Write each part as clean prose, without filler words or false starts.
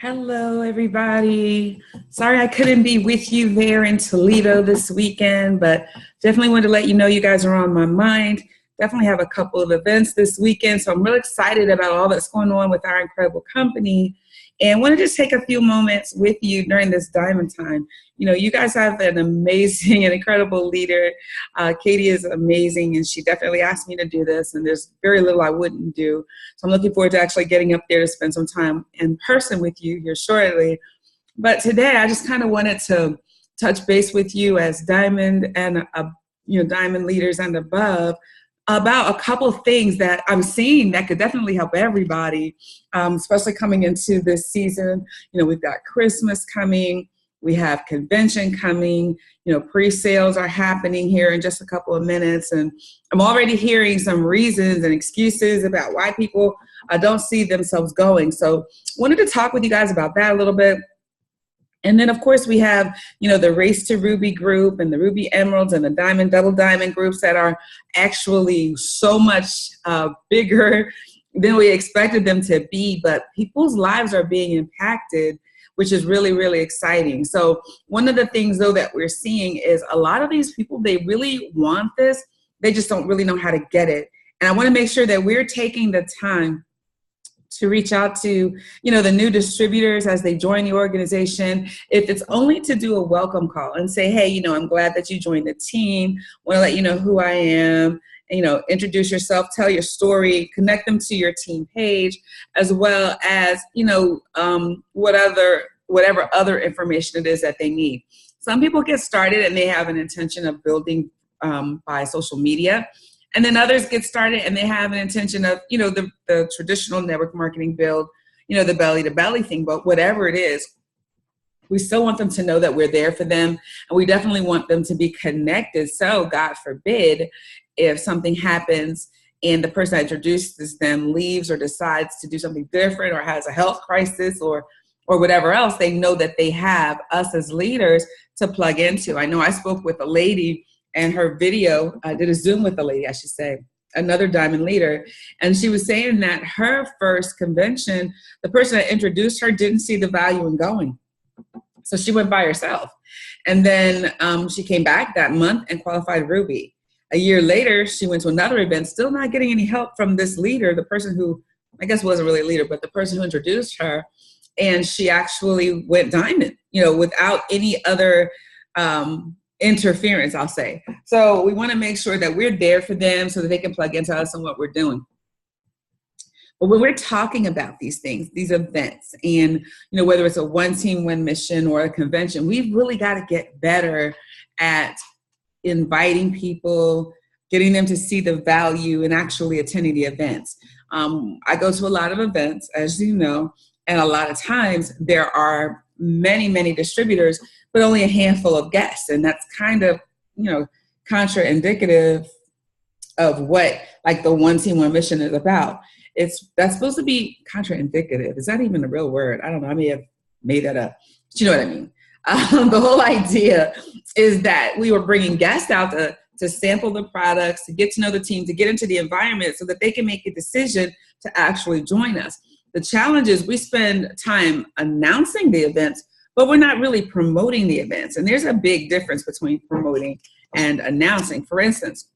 Hello, everybody. Sorry I couldn't be with you there in Toledo this weekend, but definitely wanted to let you know you guys are on my mind. Definitely have a couple of events this weekend, so I'm really excited about all that's going on with our incredible company. And want to just take a few moments with you during this diamond time. You know, you guys have an amazing and incredible leader. Katie is amazing, and she definitely asked me to do this, and there's very little I wouldn't do. So I'm looking forward to actually getting up there to spend some time in person with you here shortly. But today, I just kind of wanted to touch base with you as Diamond and Diamond leaders and above about a couple of things that I'm seeing that could definitely help everybody, especially coming into this season. You know, we've got Christmas coming, we have convention coming, pre-sales are happening here in just a couple of minutes. And I'm already hearing some reasons and excuses about why people don't see themselves going. So wanted to talk with you guys about that a little bit. And then, of course, we have, the Race to Ruby group and the Ruby Emeralds and the Diamond Double Diamond groups that are actually so much bigger than we expected them to be. But people's lives are being impacted, which is really, really exciting. So one of the things, though, that we're seeing is a lot of these people, they really want this. They just don't really know how to get it. And I want to make sure that we're taking the time to reach out to, the new distributors as they join the organization. If it's only to do a welcome call and say, hey, I'm glad that you joined the team. Want to let you know who I am. And, introduce yourself, tell your story, connect them to your team page, as well as, whatever other information it is that they need. Some people get started and they have an intention of building by social media. And then others get started and they have an intention of, the traditional network marketing build, the belly to belly thing. But whatever it is, we still want them to know that we're there for them. And we definitely want them to be connected. So God forbid, if something happens and the person that introduces them leaves or decides to do something different or has a health crisis or whatever else, they know that they have us as leaders to plug into. I know I spoke with a lady and her video, I did a Zoom with a lady, I should say, another Diamond leader. And she was saying that her first convention, the person that introduced her didn't see the value in going. So she went by herself. And then she came back that month and qualified Ruby. A year later, she went to another event, still not getting any help from this leader, the person who, I guess wasn't really a leader, but the person who introduced her. And she actually went Diamond, without any other interference, I'll say. So we want to make sure that we're there for them so that they can plug into us and what we're doing. But when we're talking about these things, these events, and whether it's a one team, one mission or a convention, we've really got to get better at inviting people, getting them to see the value and actually attending the events. I go to a lot of events, as you know, and a lot of times there are many, many distributors, but only a handful of guests. And that's kind of, contraindicative of what like the one team, one mission is about. That's supposed to be contraindicative. Is that even a real word? I don't know. I may have made that up. But you know what I mean? The whole idea is that we were bringing guests out to sample the products, to get to know the team, to get into the environment so that they can make a decision to actually join us. The challenge is we spend time announcing the events, but we're not really promoting the events. And there's a big difference between promoting and announcing. For instance,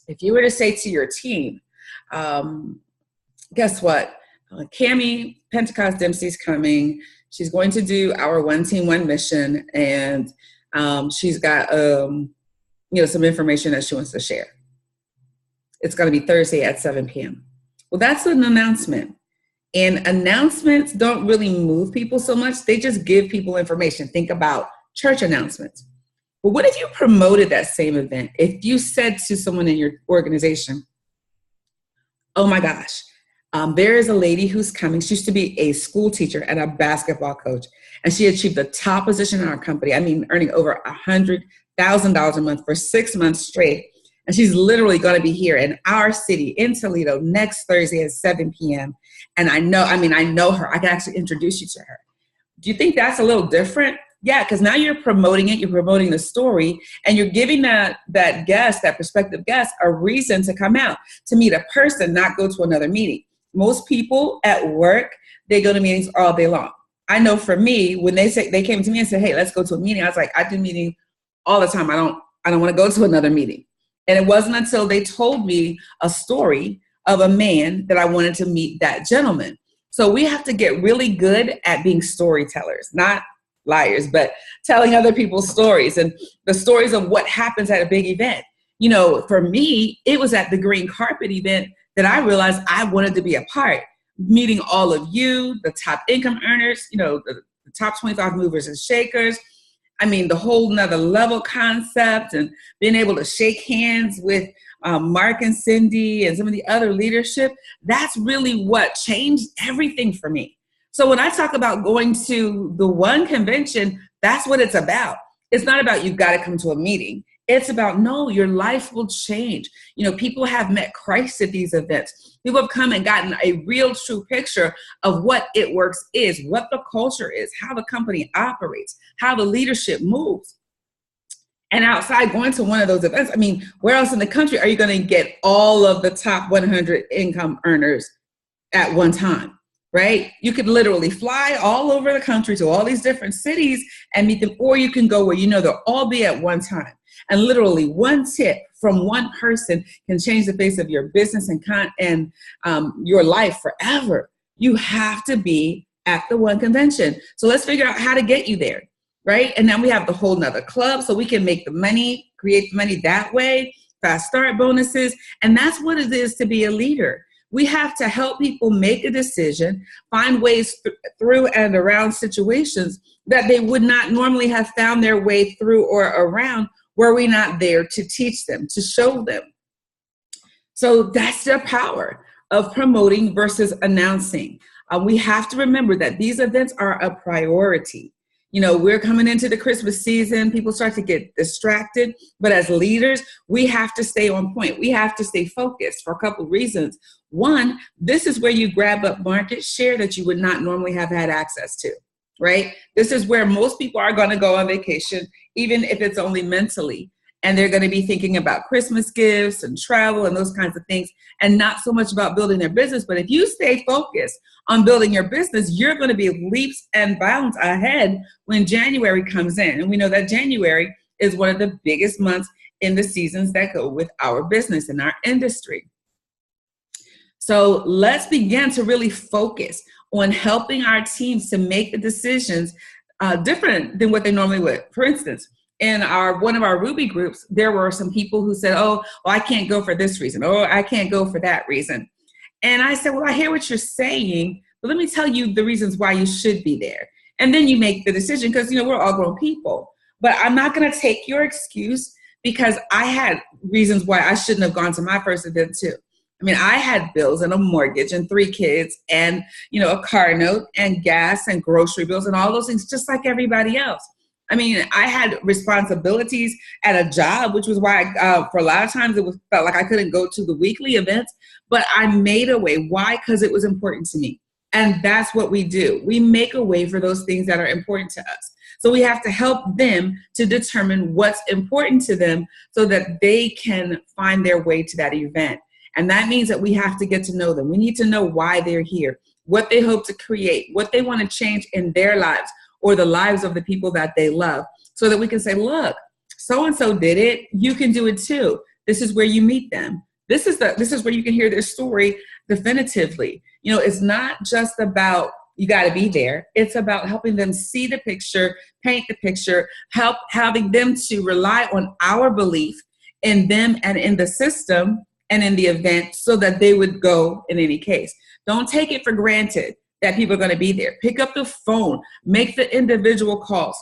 if you were to say to your team, guess what? Cammie Pentecost Dempsey's coming. She's going to do our one team, one mission. And she's got, some information that she wants to share. It's going to be Thursday at 7 p.m. Well, that's an announcement. And announcements don't really move people so much. They just give people information. Think about church announcements. But what if you promoted that same event? If you said to someone in your organization, oh my gosh, there is a lady who's coming. She used to be a school teacher and a basketball coach. And she achieved the top position in our company. I mean, earning over $100,000 a month for 6 months straight. And she's literally going to be here in our city, in Toledo, next Thursday at 7 p.m. And I know her. I can actually introduce you to her. Do you think that's a little different? Yeah, because now you're promoting it. You're promoting the story. And you're giving that guest, that prospective guest, a reason to come out, to meet a person, not go to another meeting. most people at work, they go to meetings all day long. I know for me, when they came to me and said, hey, let's go to a meeting, I was like, I do meetings all the time. I don't want to go to another meeting. And it wasn't until they told me a story of a man that I wanted to meet that gentleman. So we have to get really good at being storytellers, not liars, but telling other people's stories and the stories of what happens at a big event. You know, for me, it was at the green carpet event that I realized I wanted to be a part, meeting all of you, the top income earners, you know, the top 25 movers and shakers. I mean, the whole nother level concept, and being able to shake hands with Mark and Cindy and some of the other leadership. That's really what changed everything for me. So when I talk about going to the one convention, that's what it's about. It's not about you've got to come to a meeting. It's about, no, your life will change. You know, people have met Christ at these events. People have come and gotten a real true picture of what It Works is, what the culture is, how the company operates, how the leadership moves. And outside going to one of those events, I mean, where else in the country are you going to get all of the top 100 income earners at one time, right? You could literally fly all over the country to all these different cities and meet them, or you can go where you know they'll all be at one time. And literally one tip from one person can change the face of your business and your life forever. You have to be at the one convention. So let's figure out how to get you there, right? And then we have the whole nother club so we can make the money, create the money that way, fast start bonuses. And that's what it is to be a leader. We have to help people make a decision, find ways through and around situations that they would not normally have found their way through or around were we not there to teach them, to show them. So that's the power of promoting versus announcing. We have to remember that these events are a priority. You know, we're coming into the Christmas season. People start to get distracted. But as leaders, we have to stay on point. We have to stay focused for a couple of reasons. One, this is where you grab up market share that you would not normally have had access to, right? This is where most people are going to go on vacation, even if it's only mentally. And they're going to be thinking about Christmas gifts and travel and those kinds of things, and not so much about building their business. But if you stay focused on building your business, you're going to be leaps and bounds ahead when January comes in. And we know that January is one of the biggest months in the seasons that go with our business and our industry. So let's begin to really focus on helping our teams to make the decisions different than what they normally would. For instance, in one of our Ruby groups, there were some people who said, oh, well, I can't go for this reason, or I can't go for that reason. And I said, well, I hear what you're saying, but let me tell you the reasons why you should be there. And then you make the decision, because, you know, we're all grown people. But I'm not going to take your excuse, because I had reasons why I shouldn't have gone to my first event too. I mean, I had bills and a mortgage and 3 kids and, you know, a car note and gas and grocery bills and all those things, just like everybody else. I mean, I had responsibilities at a job, which was why for a lot of times felt like I couldn't go to the weekly events, but I made a way. Why? Because it was important to me. And that's what we do. We make a way for those things that are important to us. So we have to help them to determine what's important to them so that they can find their way to that event. And that means that we have to get to know them. We need to know why they're here, what they hope to create, what they want to change in their lives or the lives of the people that they love, so that we can say, look, so-and-so did it, you can do it too. This is where you meet them. This is where you can hear their story definitively. You know, it's not just about you got to be there. It's about helping them see the picture, paint the picture, having them to rely on our belief in them and in the system and in the event so that they would go in any case. Don't take it for granted that people are going to be there. Pick up the phone, make the individual calls,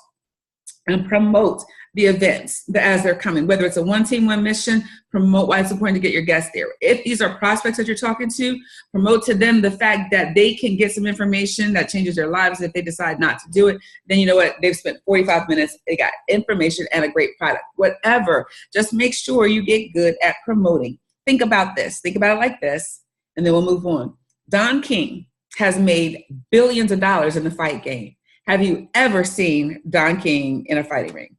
and promote the events as they're coming. Whether it's a one team, one mission, promote why it's important to get your guests there. If these are prospects that you're talking to, promote to them the fact that they can get some information that changes their lives. If they decide not to do it, then you know what? They've spent 45 minutes, they got information and a great product. Whatever, just make sure you get good at promoting. Think about this. Think about it like this, and then we'll move on. Don King has made billions of dollars in the fight game. Have you ever seen Don King in a fighting ring?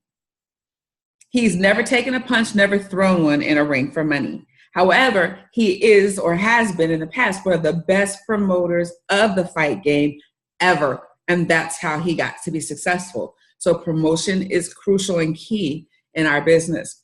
He's never taken a punch, never thrown one in a ring for money. However, he is or has been in the past one of the best promoters of the fight game ever. And that's how he got to be successful. So promotion is crucial and key in our business.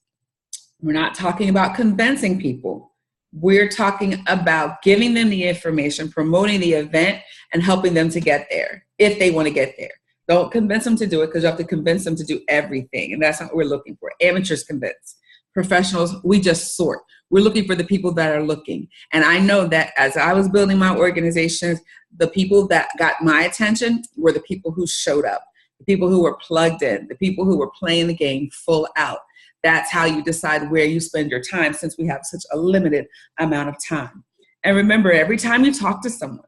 We're not talking about convincing people. We're talking about giving them the information, promoting the event, and helping them to get there if they want to get there. Don't convince them to do it, because you have to convince them to do everything. And that's not what we're looking for. Amateurs convince. Professionals, we just sort. We're looking for the people that are looking. And I know that as I was building my organizations, the people that got my attention were the people who showed up, the people who were plugged in, the people who were playing the game full out. That's how you decide where you spend your time, since we have such a limited amount of time. And remember, every time you talk to someone,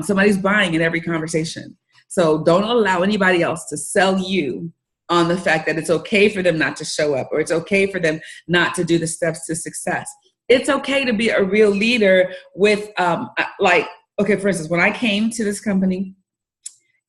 somebody's buying in every conversation. So don't allow anybody else to sell you on the fact that it's okay for them not to show up, or it's okay for them not to do the steps to success. It's okay to be a real leader with, okay, for instance, when I came to this company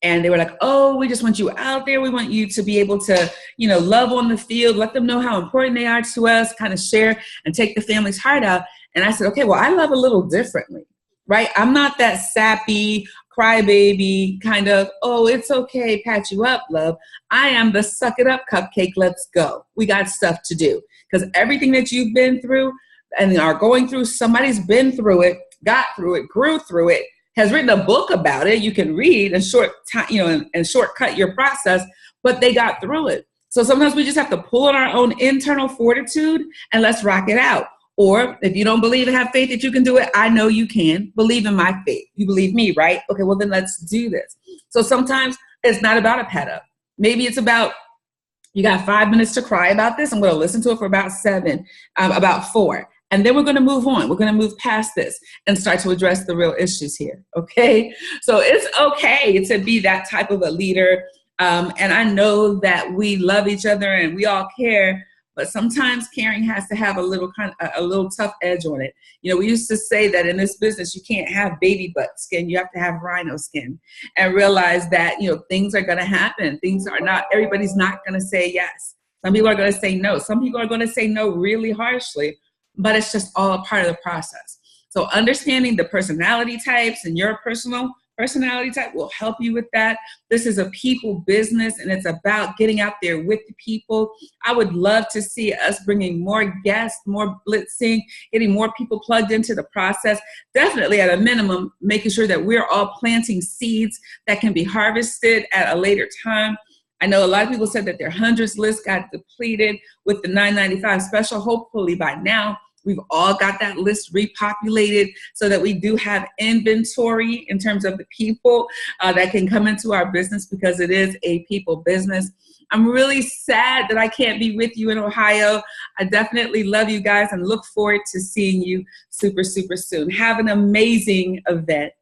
and they were like, oh, we just want you out there. We want you to be able to, love on the field, let them know how important they are to us, kind of share and take the family's heart out. And I said, okay, well, I love a little differently, right? I'm not that sappy, crybaby kind of, oh, it's okay, pat you up, love. I am the suck it up cupcake, let's go. We got stuff to do. Because everything that you've been through and are going through, somebody's been through it, got through it, grew through it, has written a book about it. You can read and shortcut your process, but they got through it. So sometimes we just have to pull on our own internal fortitude and let's rock it out. Or if you don't believe and have faith that you can do it, I know you can. Believe in my faith. You believe me, right? Okay, well then let's do this. So sometimes it's not about a pet up. Maybe it's about, you got 5 minutes to cry about this. I'm going to listen to it for about 4. And then we're going to move on. We're going to move past this and start to address the real issues here. Okay. So it's okay to be that type of a leader. And I know that we love each other and we all care. But sometimes caring has to have a little tough edge on it. We used to say that in this business, you can't have baby butt skin. You have to have rhino skin, and realize that, things are going to happen. Everybody's not going to say yes. Some people are going to say no. Some people are going to say no really harshly, but it's just all a part of the process. So understanding the personality types and your personal personality type will help you with that. This is a people business, and it's about getting out there with the people. I would love to see us bringing more guests, more blitzing, getting more people plugged into the process. Definitely at a minimum, making sure that we're all planting seeds that can be harvested at a later time. I know a lot of people said that their hundreds list got depleted with the $9.95 special. Hopefully by now, we've all got that list repopulated so that we do have inventory in terms of the people that can come into our business, because it is a people business. I'm really sad that I can't be with you in Ohio. I definitely love you guys and look forward to seeing you super, super soon. Have an amazing event.